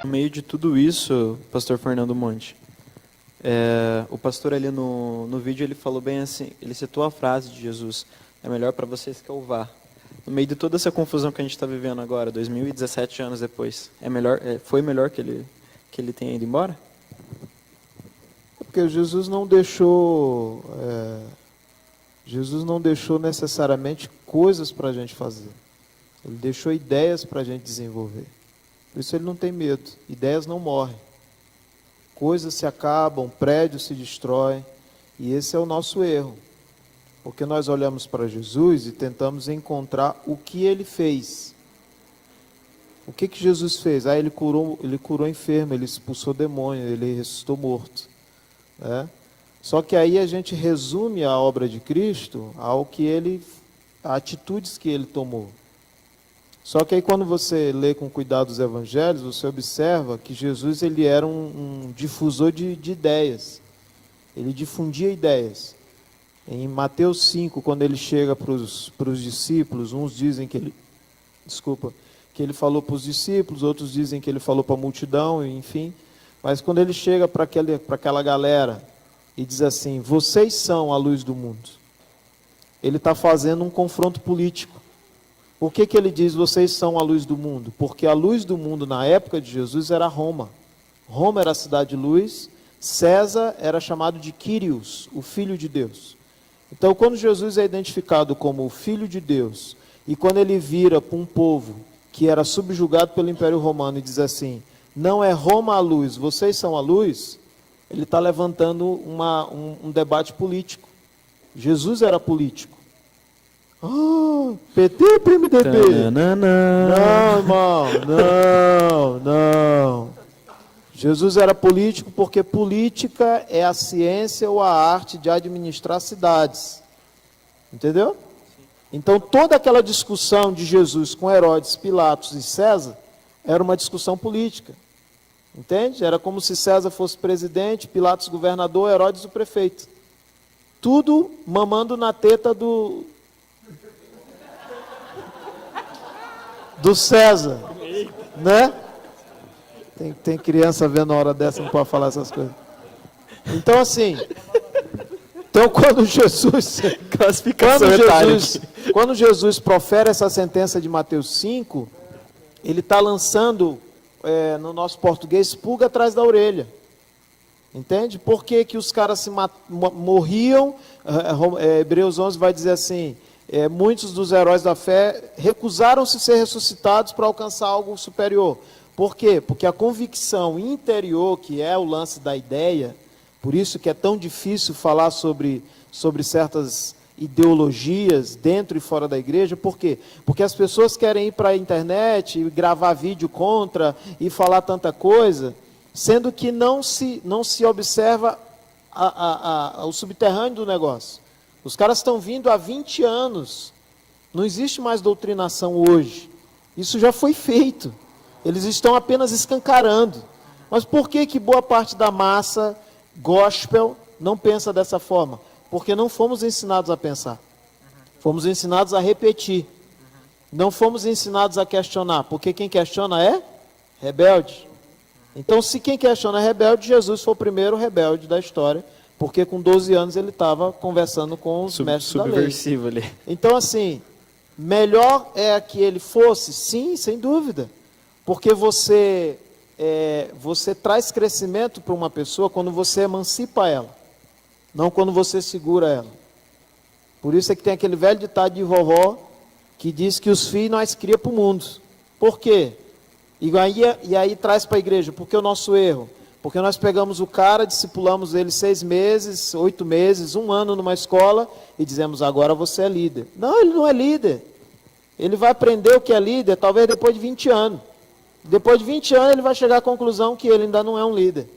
No meio de tudo isso, pastor Fernando Monte, o pastor ali no vídeo, ele falou bem assim, ele citou a frase de Jesus: é melhor para vocês que eu vá. No meio de toda essa confusão que a gente está vivendo agora, 2017 anos depois, foi melhor que ele tenha ido embora? Porque Jesus não deixou necessariamente coisas para a gente fazer. Ele deixou ideias para a gente desenvolver. Por isso ele não tem medo. Ideias não morrem. Coisas se acabam, prédios se destroem. E esse é o nosso erro. Porque nós olhamos para Jesus e tentamos encontrar o que ele fez. O que Jesus fez? Ele curou enfermo, ele expulsou demônio, ele ressuscitou morto. Só que aí a gente resume a obra de Cristo ao que atitudes que ele tomou. Só que aí quando você lê com cuidado os evangelhos, você observa que Jesus ele era um difusor de ideias. Ele difundia ideias. Em Mateus 5, quando ele chega para os discípulos, uns dizem que ele falou para os discípulos, outros dizem que ele falou para a multidão, enfim. Mas quando ele chega para aquela galera e diz assim: vocês são a luz do mundo, ele está fazendo um confronto político. Por que ele diz vocês são a luz do mundo? Porque a luz do mundo na época de Jesus era Roma. Roma era a cidade de luz, César era chamado de Quírios, o Filho de Deus. Então quando Jesus é identificado como o Filho de Deus, e quando ele vira para um povo que era subjugado pelo Império Romano e diz assim: não é Roma a luz, vocês são a luz, ele está levantando um debate político. Jesus era político. PT, PMDB. Não, irmão, não. Jesus era político porque política é a ciência ou a arte de administrar cidades. Entendeu? Então toda aquela discussão de Jesus com Herodes, Pilatos e César era uma discussão política. Entende? Era como se César fosse presidente, Pilatos governador, Herodes o prefeito. Tudo mamando na teta do César, né? Tem criança vendo a hora dessa, não pode falar essas coisas. Então assim, quando Jesus profere essa sentença de Mateus 5, ele está lançando, no nosso português, pulga atrás da orelha. Entende? Por que os caras se morriam? Hebreus 11 vai dizer assim: muitos dos heróis da fé recusaram-se ser ressuscitados para alcançar algo superior. Por quê? Porque a convicção interior, que é o lance da ideia, por isso que é tão difícil falar sobre certas ideologias dentro e fora da igreja. Por quê? Porque as pessoas querem ir para a internet e gravar vídeo contra e falar tanta coisa, sendo que não se observa o subterrâneo do negócio. Os caras estão vindo há 20 anos. Não existe mais doutrinação hoje. Isso já foi feito. Eles estão apenas escancarando. Mas por que boa parte da massa gospel não pensa dessa forma? Porque não fomos ensinados a pensar. Fomos ensinados a repetir. Não fomos ensinados a questionar. Porque quem questiona é rebelde. Então, se quem questiona é rebelde, Jesus foi o primeiro rebelde da história. Porque com 12 anos ele estava conversando com os mestres da lei. Subversivo ali. Então, assim, melhor é que ele fosse? Sim, sem dúvida. Porque você traz crescimento para uma pessoa quando você emancipa ela, não quando você segura ela. Por isso é que tem aquele velho ditado de vovó que diz que os filhos nós cria para o mundo. Por quê? E aí traz para a igreja. Por que o nosso erro? Porque nós pegamos o cara, discipulamos ele 6 meses, 8 meses, 1 ano numa escola e dizemos: agora você é líder. Não, ele não é líder. Ele vai aprender o que é líder talvez depois de 20 anos. Depois de 20 anos ele vai chegar à conclusão que ele ainda não é um líder.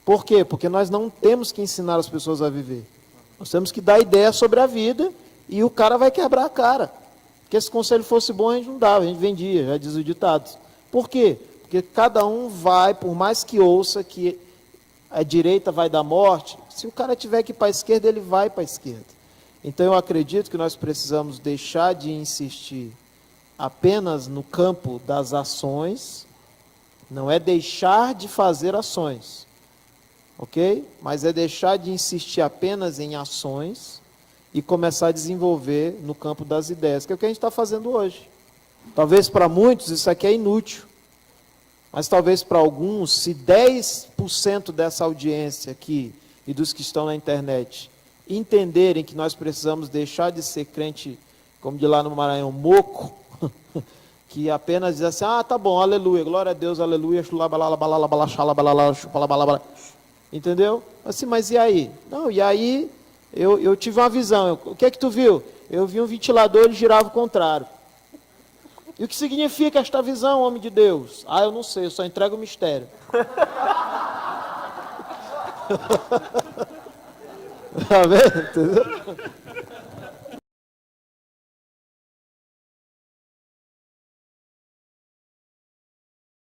Por quê? Porque nós não temos que ensinar as pessoas a viver. Nós temos que dar ideia sobre a vida e o cara vai quebrar a cara. Porque se o conselho fosse bom, a gente não dava, a gente vendia, já diz o ditado. Por quê? Porque cada um vai, por mais que ouça que a direita vai dar morte, se o cara tiver que ir para a esquerda, ele vai para a esquerda. Então eu acredito que nós precisamos deixar de insistir apenas no campo das ações Não é deixar de fazer ações, ok? Mas é deixar de insistir apenas em ações e começar a desenvolver no campo das ideias, que é o que a gente está fazendo hoje. Talvez para muitos isso aqui é inútil, mas talvez para alguns, se 10% dessa audiência aqui e dos que estão na internet entenderem que nós precisamos deixar de ser crente, como de lá no Maranhão, moco, que apenas diz assim, tá bom, aleluia, glória a Deus, aleluia, entendeu? Assim, mas e aí? Não, e aí eu tive uma visão. O que é que tu viu? Eu vi um ventilador, ele girava ao contrário. E o que significa esta visão, homem de Deus? Eu não sei, eu só entrego o mistério. Tá vendo? Entendeu?